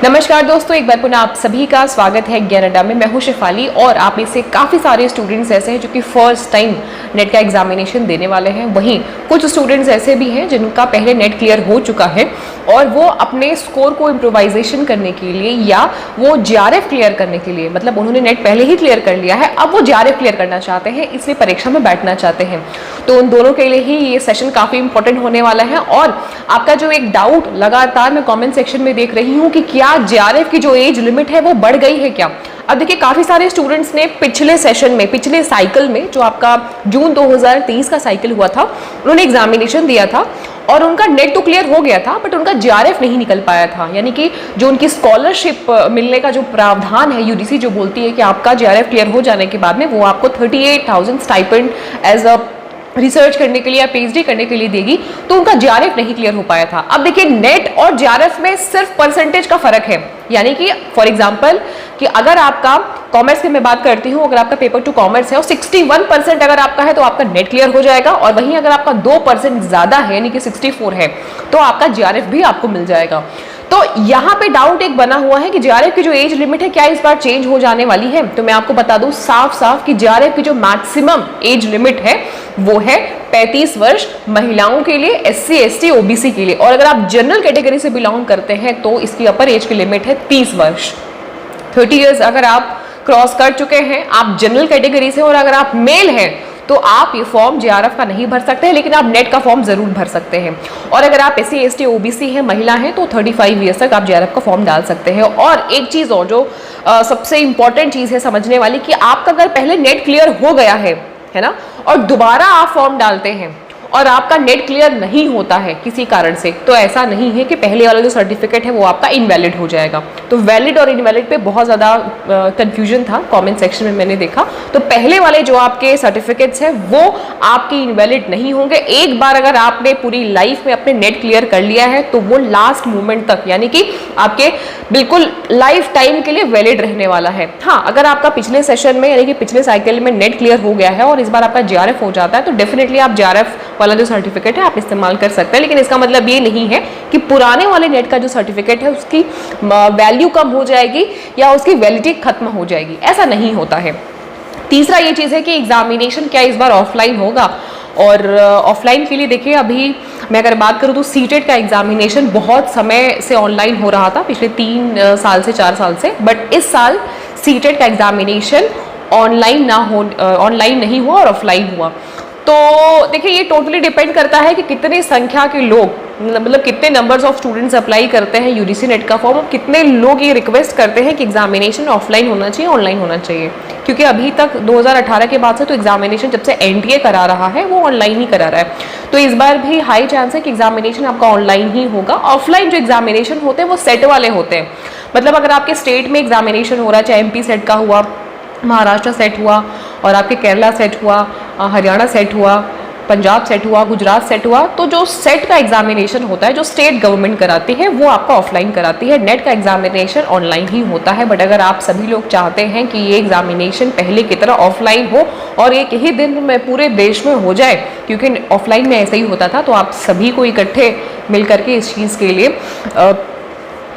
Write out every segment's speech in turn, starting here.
नमस्कार दोस्तों, एक बार पुनः आप सभी का स्वागत है ज्ञान अड्डा में। मैं हूं शिफाली और आप में से काफ़ी सारे स्टूडेंट्स ऐसे हैं जो कि फर्स्ट टाइम नेट का एग्जामिनेशन देने वाले हैं। वहीं कुछ स्टूडेंट्स ऐसे भी हैं जिनका पहले नेट क्लियर हो चुका है और वो अपने स्कोर को इम्प्रोवाइजेशन करने के लिए या वो जेआरएफ क्लियर करने के लिए, मतलब उन्होंने नेट पहले ही क्लियर कर लिया है, अब वो जेआरएफ क्लियर करना चाहते हैं, इसलिए परीक्षा में बैठना चाहते हैं। तो उन दोनों के लिए ही ये सेशन काफ़ी इंपॉर्टेंट होने वाला है। और आपका जो एक डाउट लगातार मैं कॉमेंट सेक्शन में देख रही हूँ कि क्या जेआरएफ की जो एज लिमिट है वो बढ़ गई है क्या। अब देखिए, काफी सारे स्टूडेंट्स ने पिछले सेशन में, पिछले साइकिल में, जो आपका जून 2023 का साइकिल हुआ था, उन्होंने एग्जामिनेशन दिया था और उनका नेट तो क्लियर हो गया था, बट उनका जेआरएफ नहीं निकल पाया था। यानी कि जो उनकी स्कॉलरशिप मिलने का जो प्रावधान है, यूजीसी जो बोलती है कि आपका जेआरएफ क्लियर हो जाने के बाद में वो आपको 38,000 स्टाइपेंड एज अ रिसर्च करने के लिए या पीएचडी करने के लिए देगी, तो उनका जेआरएफ नहीं क्लियर हो पाया था। अब देखिए, नेट और जेआरएफ में सिर्फ परसेंटेज का फर्क है। यानी कि फॉर एग्जांपल कि अगर आपका कॉमर्स की मैं बात करती हूँ, अगर आपका पेपर टू कॉमर्स है और 61% अगर आपका है तो आपका नेट क्लियर हो जाएगा, और वहीं अगर आपका 2% ज्यादा है यानी कि 64 है तो आपका जेआरएफ भी आपको मिल जाएगा। तो यहाँ पे डाउट एक बना हुआ है कि जेआरएफ की जो एज लिमिट है क्या इस बार चेंज हो जाने वाली है। तो मैं आपको बता दूं साफ साफ कि जेआरएफ की जो मैक्सिमम एज लिमिट है वो है 35 वर्ष महिलाओं के लिए, एससी एसटी ओबीसी के लिए। और अगर आप जनरल कैटेगरी से बिलोंग करते हैं तो इसकी अपर एज की लिमिट है 30 वर्ष। 30 ईयर्स अगर आप क्रॉस कर चुके हैं, आप जनरल कैटेगरी से, और अगर आप मेल हैं तो आप ये फॉर्म जेआरएफ का नहीं भर सकते हैं, लेकिन आप नेट का फॉर्म जरूर भर सकते हैं। और अगर आप एससी एसटी ओबीसी हैं, महिला हैं, तो 35 ईयर्स तक आप जेआरएफ का फॉर्म डाल सकते हैं। और एक चीज और जो सबसे इंपॉर्टेंट चीज है समझने वाली, कि आपका अगर पहले नेट क्लियर हो गया है ना, और दोबारा आप फॉर्म डालते हैं और आपका नेट क्लियर नहीं होता है किसी कारण से, तो ऐसा नहीं है कि पहले वाला जो सर्टिफिकेट है वो आपका इनवैलिड हो जाएगा। तो वैलिड और इनवैलिड पे बहुत ज़्यादा कंफ्यूजन था कमेंट सेक्शन में, मैंने देखा। तो पहले वाले जो आपके सर्टिफिकेट्स हैं वो आपके इनवैलिड नहीं होंगे। एक बार अगर आपने पूरी लाइफ में अपने नेट क्लियर कर लिया है तो वो लास्ट मोमेंट तक, यानी कि आपके बिल्कुल लाइफ टाइम के लिए वैलिड रहने वाला है। हाँ, अगर आपका पिछले सेशन में यानी कि पिछले साइकिल में नेट क्लियर हो गया है और इस बार आपका जेआरएफ हो जाता है तो डेफिनेटली आप जेआरएफ वाला जो सर्टिफिकेट है आप इस्तेमाल कर सकते हैं। लेकिन इसका मतलब ये नहीं है कि पुराने वाले नेट का जो सर्टिफिकेट है उसकी वैल्यू कम हो जाएगी या उसकी वैलिडिटी खत्म हो जाएगी, ऐसा नहीं होता है। तीसरा ये चीज़ है कि एग्जामिनेशन क्या इस बार ऑफलाइन होगा। और ऑफलाइन के लिए देखिए, अभी मैं अगर बात करूँ तो सीटेट का एग्जामिनेशन बहुत समय से ऑनलाइन हो रहा था, पिछले 3 साल से 4 साल से, बट इस साल सीटेट का एग्जामिनेशन ऑनलाइन नहीं हुआ और ऑफलाइन हुआ। तो देखिए, ये टोटली डिपेंड करता है कि कितने संख्या के लोग, मतलब कितने नंबर्स ऑफ स्टूडेंट्स अप्लाई करते हैं यूजीसी नेट का फॉर्म, और कितने लोग ये रिक्वेस्ट करते हैं कि एग्जामिनेशन ऑफलाइन होना चाहिए, ऑनलाइन होना चाहिए। क्योंकि अभी तक 2018 के बाद से तो एग्जामिनेशन जब से एनटीए करा रहा है वो ऑनलाइन ही करा रहा है। तो इस बार भी हाई चांस है कि एग्जामिनेशन आपका ऑनलाइन ही होगा। ऑफलाइन जो एग्जामिनेशन होते हैं वो सेट वाले होते हैं, मतलब अगर आपके स्टेट में एग्जामिनेशन हो रहा है, चाहे एमपी सेट का हुआ, महाराष्ट्र सेट हुआ, और आपके केरला सेट हुआ, हरियाणा सेट हुआ, पंजाब सेट हुआ, गुजरात सेट हुआ, तो जो सेट का एग्जामिनेशन होता है जो स्टेट गवर्नमेंट कराती है वो आपका ऑफलाइन कराती है। नेट का एग्जामिनेशन ऑनलाइन ही होता है। बट अगर आप सभी लोग चाहते हैं कि ये एग्जामिनेशन पहले की तरह ऑफलाइन हो और एक ही दिन में पूरे देश में हो जाए, क्योंकि ऑफलाइन में ऐसा ही होता था, तो आप सभी को इकट्ठे मिल करके इस चीज़ के लिए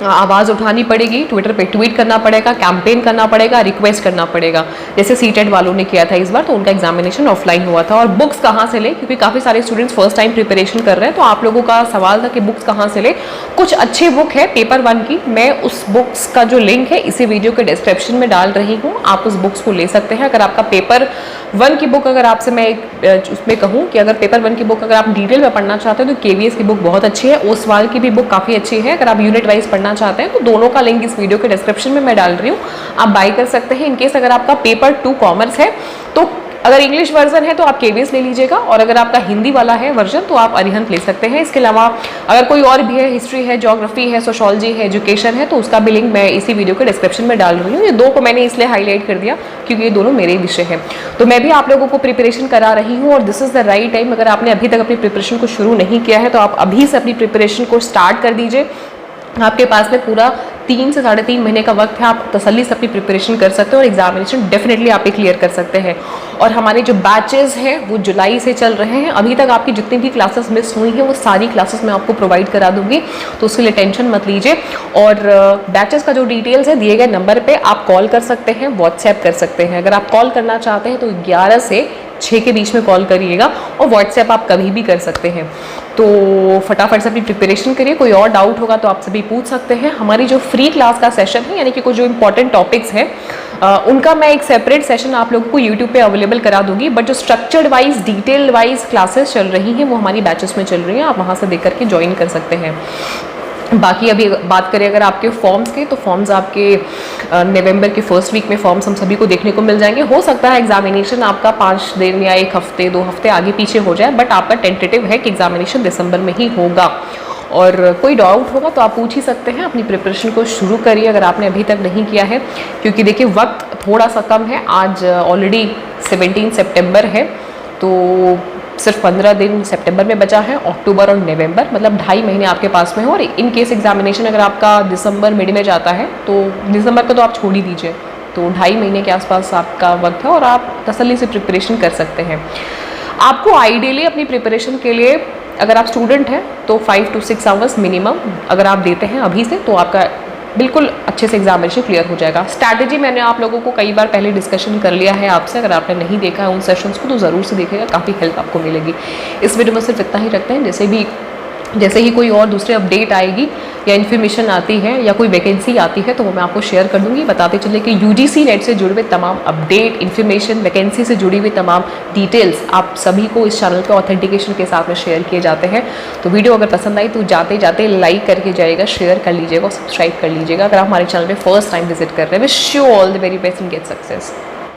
आवाज़ उठानी पड़ेगी, ट्विटर पे ट्वीट करना पड़ेगा, कैंपेन करना पड़ेगा, रिक्वेस्ट करना पड़ेगा, जैसे सीटेट वालों ने किया था इस बार। तो उनका एग्जामिनेशन ऑफलाइन हुआ था। और बुक्स कहाँ से ले, क्योंकि काफ़ी सारे स्टूडेंट्स फर्स्ट टाइम प्रिपरेशन कर रहे हैं, तो आप लोगों का सवाल था कि बुक्स कहाँ से ले। कुछ अच्छी बुक है पेपर 1 की, मैं उस बुक्स का जो लिंक है इसी वीडियो के डिस्क्रिप्शन में डाल रही हूँ, आप उस बुक्स को ले सकते हैं। अगर आपका पेपर 1 की बुक, अगर आपसे मैं उसमें कहूँ कि अगर पेपर 1 की बुक अगर आप डिटेल में पढ़ना चाहते हैं तो केवीएस की बुक बहुत अच्छी है, ओसवाल की भी बुक काफ़ी अच्छी है। अगर आप यूनिट वाइज पढ़ना चाहते हैं तो दोनों का लिंक इस वीडियो के डिस्क्रिप्शन में मैं डाल रही हूँ, आप बाय कर सकते हैं। इनकेस अगर आपका पेपर 2 कॉमर्स है तो अगर इंग्लिश वर्जन है तो आप केवीएस ले लीजिएगा, और अगर आपका हिंदी वाला है वर्जन तो आप अरिहंत ले सकते हैं। इसके अलावा अगर कोई और भी है, हिस्ट्री है, ज्योग्राफी है, सोशोलॉजी है, एजुकेशन है, तो उसका भी लिंक मैं इसी वीडियो के डिस्क्रिप्शन में डाल रही हूँ। ये 2 को मैंने इसलिए हाईलाइट कर दिया क्योंकि ये दोनों मेरे विषय हैं। तो मैं भी आप लोगों को प्रिपरेशन करा रही हूँ और this is the right time. अगर आपने अभी तक अपनी प्रिपरेशन को शुरू नहीं किया है तो आप अभी से अपनी प्रिपरेशन को स्टार्ट कर दीजिए। आपके पास में पूरा 3 से 3.5 महीने का वक्त है, आप तसल्ली से अपनी प्रिपरेशन कर सकते हो और एग्जामिनेशन डेफिनेटली आप क्लियर कर सकते हैं। और हमारे जो बैचेस हैं वो जुलाई से चल रहे हैं। अभी तक आपकी जितनी भी क्लासेस मिस हुई हैं वो सारी क्लासेस मैं आपको प्रोवाइड करा दूंगी, तो उसके लिए टेंशन मत लीजिए। और बैचेस का जो डिटेल्स है दिए गए नंबर पे आप कॉल कर सकते हैं, व्हाट्सएप कर सकते हैं। अगर आप कॉल करना चाहते हैं तो 11 से 6 के बीच में कॉल करिएगा, और व्हाट्सएप आप कभी भी कर सकते हैं। तो फटाफट से अपनी प्रिपरेशन करिए। कोई और डाउट होगा तो आप सभी पूछ सकते हैं। हमारी जो फ्री क्लास का सेशन है, यानी कि कुछ जो इंपॉर्टेंट टॉपिक्स हैं उनका मैं एक सेपरेट सेशन आप लोगों को यूट्यूब पे अवेलेबल करा दूंगी, बट जो structured wise detail wise classes चल रही हैं वो हमारी बैचेस में चल रही हैं, आप वहाँ से देख करके ज्वाइन कर सकते हैं। बाकी अभी बात करें अगर आपके फॉर्म्स की, तो फॉर्म्स आपके नवंबर के फर्स्ट वीक में फॉर्म्स हम सभी को देखने को मिल जाएंगे। हो सकता है एग्जामिनेशन आपका 5 दिन या 1 हफ्ते 2 हफ्ते आगे पीछे हो जाए, बट आपका टेंटेटिव है कि एग्जामिनेशन दिसंबर में ही होगा। और कोई डाउट होगा तो आप पूछ ही सकते हैं। अपनी प्रिपरेशन को शुरू करिए अगर आपने अभी तक नहीं किया है, क्योंकि देखिए वक्त थोड़ा सा कम है। आज ऑलरेडी 17 सितंबर है, तो सिर्फ 15 दिन सितंबर में बचा है। अक्टूबर और नवंबर मतलब 2.5 महीने आपके पास में हो। और इन केस एग्जामिनेशन अगर आपका दिसंबर मिड में जाता है तो दिसंबर का तो आप छोड़ ही दीजिए, तो 2.5 महीने के आसपास आपका वक्त है और आप तसल्ली से प्रिपरेशन कर सकते हैं। आपको आइडियली अपनी प्रिपरेशन के लिए अगर आप स्टूडेंट हैं तो 5 to 6 आवर्स मिनिमम अगर आप देते हैं अभी से, तो आपका बिल्कुल अच्छे से एग्जामिनेशन क्लियर हो जाएगा। स्ट्रैटेजी मैंने आप लोगों को कई बार पहले डिस्कशन कर लिया है आपसे, अगर आपने नहीं देखा है उन सेशंस को तो ज़रूर से देखिएगा, काफ़ी हेल्प आपको मिलेगी। इस वीडियो में सिर्फ इतना ही रखते हैं। जैसे ही कोई और दूसरी अपडेट आएगी या इन्फॉर्मेशन आती है या कोई वैकेंसी आती है तो वो मैं आपको शेयर कर दूंगी। बताते चले कि यूजीसी नेट से जुड़े हुए तमाम अपडेट, इन्फॉर्मेशन, वैकेंसी से जुड़ी हुई तमाम डिटेल्स आप सभी को इस चैनल के ऑथेंटिकेशन के साथ में शेयर किए जाते हैं। तो वीडियो अगर पसंद आई तो जाते जाते लाइक करके जाइएगा, शेयर कर लीजिएगा और सब्सक्राइब कर लीजिएगा अगर आप हमारे चैनल पर फर्स्ट टाइम विजिट कर रहे हैं। Wish you all the very best and get success.